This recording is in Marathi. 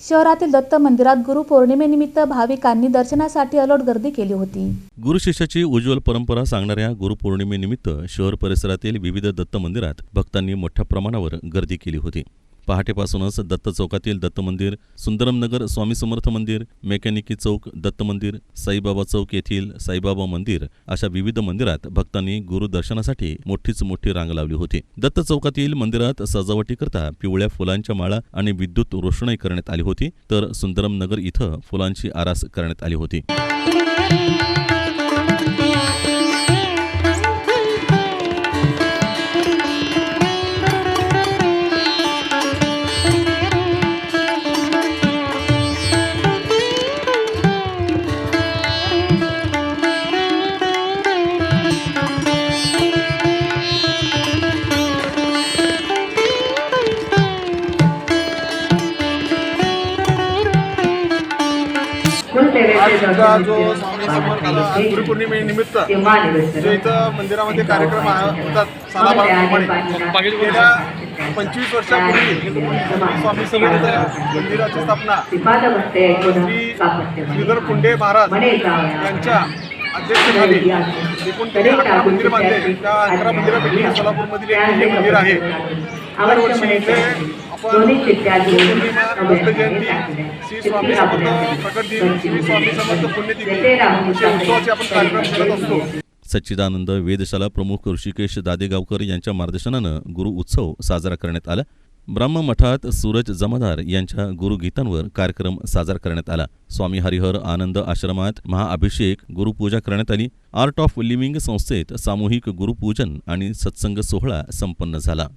शहरातील दत्त मंदिरात गुरुपौर्णिमेनिमित्त भाविकांनी दर्शनासाठी अलोट गर्दी केली होती। गुरुशिष्याची उज्ज्वल परंपरा सांगणाऱ्या गुरुपौर्णिमेनिमित्त शहर परिसरातील विविध दत्त मंदिरात भक्तांनी मोठ्या प्रमाणावर गर्दी केली होती। पहाटेपासूनच दत्त चौकातील दत्त मंदिर, सुंदरम नगर स्वामी समर्थ मंदिर, मेकॅनिकी चौक दत्त मंदिर, साईबाबा चौक येथील साईबाबा मंदिर अशा विविध मंदिरात भक्तांनी गुरुदर्शनासाठी मोठी रांग लावली होती। दत्त चौकातील मंदिरात सजावटीकरता पिवळ्या फुलांच्या माळा आणि विद्युत रोषणाई करण्यात आली होती, तर सुंदरम नगर इथं फुलांची आरास करण्यात आली होती। आजचा जो स्वामी समर्थाला गुरुपौर्णिमेनिमित्त जो इथं मंदिरामध्ये कार्यक्रम होतात सालाबारप्रमाणे गेल्या 25 वर्षापूर्वी स्वामी समर्थ मंदिराची स्थापना श्री श्रीधर पुंडे महाराज यांच्या अध्यक्षतेखाली एकूण 11 मंदिर बांधले। त्या 11 मंदिरापैकी सोलापूरमधील एक हे मंदिर आहे। दरवर्षी इथे आपण गुरुपौर्णिमा, दत्त जयंती, श्री स्वामी समर्थ प्रकट दिन, श्री स्वामी समर्थ पुण्यतिथी अशा उत्सवाचे आपण कार्यक्रम करत असतो। सच्चिदानंद वेधशाला प्रमुख ऋषिकेश दादेगावकर यांच्या मार्गदर्शनानं गुरु उत्सव साजरा करण्यात आला। ब्रह्म मठात सूरज जमादार यांच्या गुरुगीतांवर कार्यक्रम साजरा करण्यात आला। स्वामी हरिहर आनंद आश्रमात महाअभिषेक, गुरुपूजा करण्यात आली। आर्ट ऑफ लिव्हिंग संस्थेत सामूहिक गुरुपूजन आणि सत्संग सोहळा संपन्न झाला।